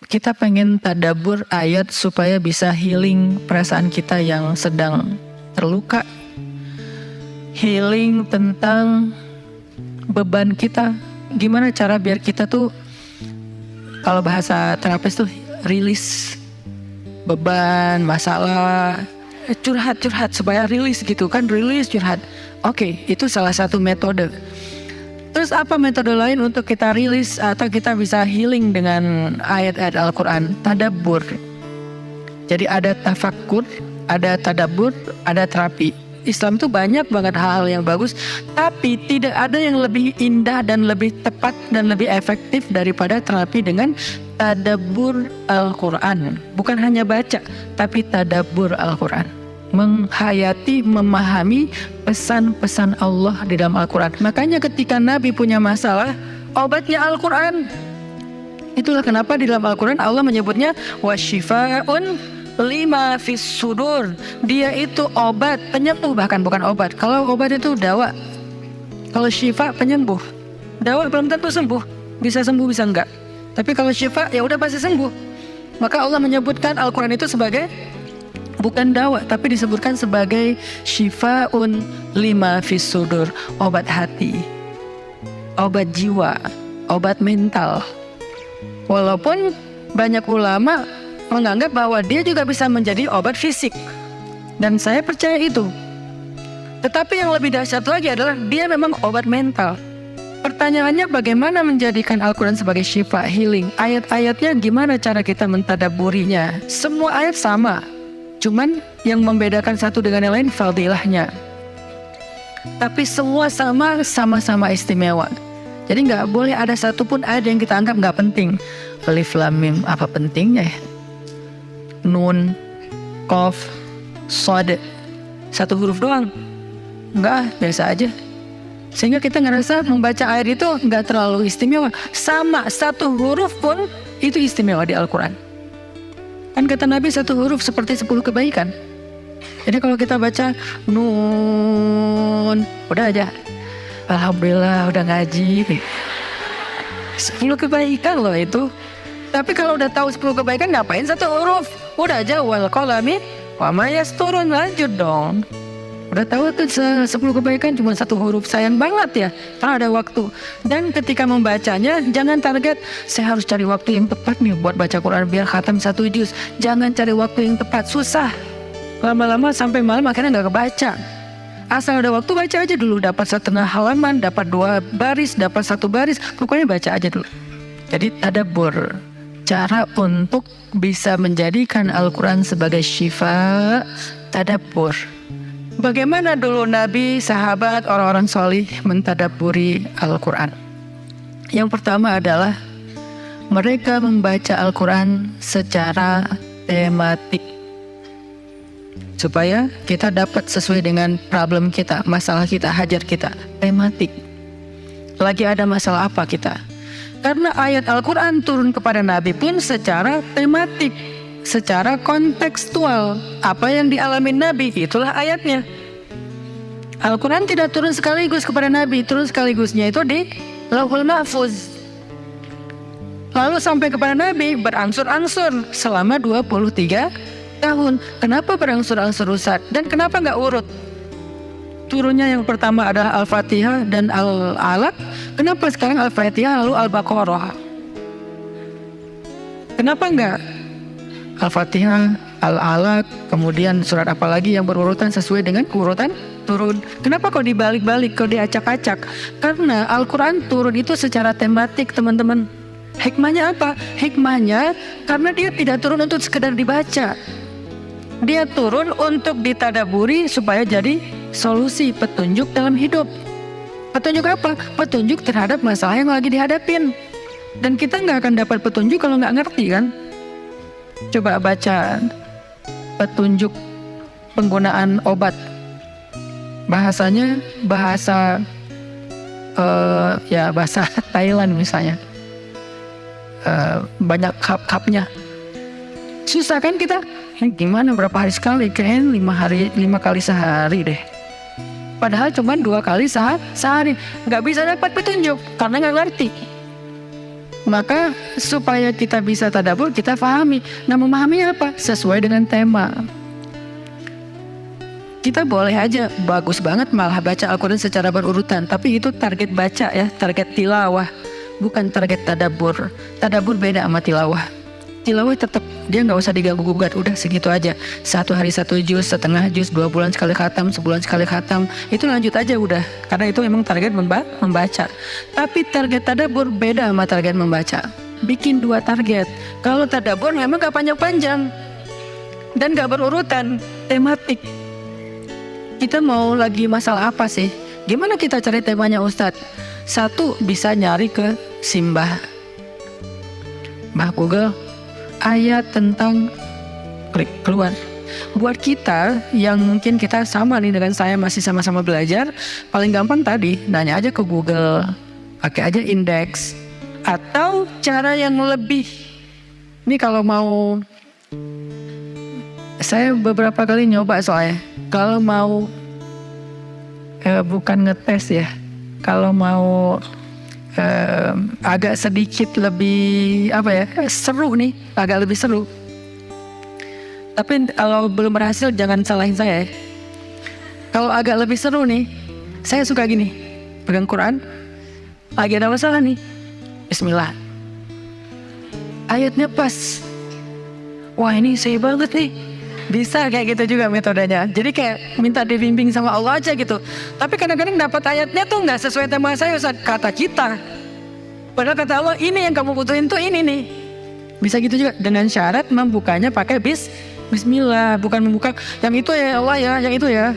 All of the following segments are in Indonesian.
kita pengen tadabbur ayat supaya bisa healing perasaan kita yang sedang terluka, healing tentang beban kita. Gimana cara biar kita tuh, kalau bahasa terapis tuh rilis beban, masalah, curhat supaya rilis gitu kan, rilis curhat. Oke, itu salah satu metode. Terus apa metode lain untuk kita rilis atau kita bisa healing dengan ayat-ayat Al-Quran? Tadabbur. Jadi ada tafakkur, ada tadabbur, ada terapi. Islam itu banyak banget hal-hal yang bagus, tapi tidak ada yang lebih indah dan lebih tepat dan lebih efektif daripada terapi dengan tadabbur Al-Quran. Bukan hanya baca, tapi tadabbur Al-Quran. Menghayati, memahami pesan-pesan Allah di dalam Al-Quran. Makanya ketika Nabi punya masalah, obatnya Al-Quran. Itulah kenapa di dalam Al-Quran Allah menyebutnya wasyifa'un lima fis sudur. Dia itu obat, penyembuh, bahkan bukan obat. Kalau obat itu dawa, kalau syifa penyembuh. Dawa belum tentu sembuh, bisa sembuh bisa enggak. Tapi kalau syifa ya udah pasti sembuh. Maka Allah menyebutkan Al-Quran itu sebagai bukan dawa, tapi disebutkan sebagai syifaun lima fis sudur, obat hati, obat jiwa, obat mental. Walaupun banyak ulama menganggap bahwa dia juga bisa menjadi obat fisik, dan saya percaya itu. Tetapi yang lebih dahsyat lagi adalah dia memang obat mental. Pertanyaannya, bagaimana menjadikan Al-Quran sebagai syifa, healing? Ayat-ayatnya gimana cara kita mentadabburinya? Semua ayat sama, cuman yang membedakan satu dengan yang lain fadilahnya. Tapi semua sama-sama istimewa. Jadi nggak boleh ada satupun ayat yang kita anggap nggak penting. Alif Lam Mim, apa pentingnya ya? Nun, Qaf, Shad, satu huruf doang. Enggak, biasa aja. Sehingga kita ngerasa membaca ayat itu enggak terlalu istimewa. Sama, satu huruf pun itu istimewa di Al-Quran. Kan kata Nabi satu huruf seperti 10 kebaikan. Jadi kalau kita baca Nun, udah aja, alhamdulillah udah ngaji. 10 kebaikan loh itu. Tapi kalau udah tahu 10 kebaikan, ngapain satu huruf? Udah aja wal qalami wa ma yasturun, lanjut dong. Udah tahu tuh 10 kebaikan cuma satu huruf, sayang banget ya. Karena ada waktu. Dan ketika membacanya jangan target saya harus cari waktu yang tepat nih buat baca Quran biar khatam 1 juz. Jangan cari waktu yang tepat, susah. Lama-lama sampai malam akhirnya nggak kebaca. Asal ada waktu baca aja dulu, dapat 1/2 halaman, dapat 2 baris, dapat 1 baris, pokoknya baca aja dulu. Jadi tadabbur, cara untuk bisa menjadikan Al-Quran sebagai syifa, tadabbur. Bagaimana dulu Nabi, sahabat, orang-orang solih mentadabburi Al-Quran? Yang pertama adalah mereka membaca Al-Quran secara tematik, supaya kita dapat sesuai dengan problem kita, masalah kita, hajat kita. Tematik. Lagi ada masalah apa kita? Karena ayat Al-Quran turun kepada Nabi pun secara tematik, secara kontekstual. Apa yang dialami Nabi, itulah ayatnya. Al-Quran tidak turun sekaligus kepada Nabi, turun sekaligusnya itu di Lauhul Mahfuz. Lalu sampai kepada Nabi berangsur-angsur selama 23 tahun. Kenapa berangsur-angsur, Ustaz? Dan kenapa nggak urut? Turunnya yang pertama adalah Al-Fatihah dan Al-Alaq. Kenapa sekarang Al-Fatihah lalu Al-Baqarah? Kenapa enggak Al-Fatihah, Al-Alaq, kemudian surat apa lagi yang berurutan sesuai dengan urutan turun? Kenapa kok dibalik-balik, kok diacak-acak? Karena Al-Quran turun itu secara tematik, teman-teman. Hikmahnya apa? Hikmahnya karena dia tidak turun untuk sekedar dibaca. Dia turun untuk ditadaburi supaya jadi solusi, petunjuk dalam hidup. Petunjuk apa? Petunjuk terhadap masalah yang lagi dihadapin. Dan kita nggak akan dapat petunjuk kalau nggak ngerti kan? Coba baca petunjuk penggunaan obat. Bahasanya bahasa bahasa Thailand misalnya. Banyak kap-kapnya. Susah kan kita? Gimana berapa hari sekali? Kayaknya 5 kali sehari deh. Padahal cuma 2 kali sehari. Nggak bisa dapat petunjuk karena nggak ngerti. Maka supaya kita bisa tadabbur, kita pahami. Nah, memahami apa? Sesuai dengan tema. Kita boleh aja bagus banget malah baca Al-Quran secara berurutan, tapi itu target baca ya, target tilawah, bukan target tadabbur. Tadabbur beda sama tilawah. Tilawah tetap dia nggak usah diganggu-gugat, udah segitu aja. 1 hari 1 juz, setengah juz, 2 bulan sekali khatam, sebulan sekali khatam, itu lanjut aja udah. Karena itu memang target membaca. Tapi target tadabbur beda sama target membaca. Bikin 2 target. Kalau tadabbur memang gak panjang-panjang dan gak berurutan, tematik. Kita mau lagi masalah apa sih? Gimana kita cari temanya Ustadz? 1, bisa nyari ke Simbah Google, ayat tentang, klik keluar. Buat kita yang mungkin kita sama nih dengan saya, masih sama-sama belajar, paling gampang tadi nanya aja ke Google, pakai aja indeks. Atau cara yang lebih, ini kalau mau, saya beberapa kali nyoba soalnya, kalau mau bukan ngetes ya, kalau mau agak sedikit lebih seru nih, agak lebih seru. Tapi kalau belum berhasil jangan salahin saya. Kalau agak lebih seru nih, saya suka gini, pegang Quran, lagi ada masalah nih, Bismillah, ayatnya pas, wah ini saya banget nih. Bisa kayak gitu juga metodenya. Jadi kayak minta dibimbing sama Allah aja gitu. Tapi kadang-kadang dapat ayatnya tuh nggak sesuai tema saya, Ustaz, kata kita. Padahal kata Allah ini yang kamu butuhin tuh ini nih. Bisa gitu juga dengan syarat membukanya pakai Bismillah, bukan membuka yang itu ya Allah ya, yang itu ya.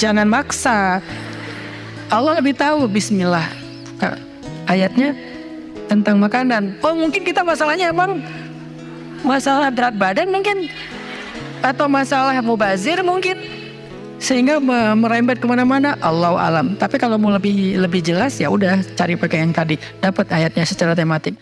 Jangan maksa. Allah lebih tahu. Bismillah. Ayatnya tentang makanan. Oh mungkin kita masalahnya emang masalah berat badan mungkin, atau masalah mubazir mungkin, sehingga merembet kemana-mana. Allahu alam. Tapi kalau mau lebih jelas ya udah cari pakai yang tadi, dapat ayatnya secara tematik.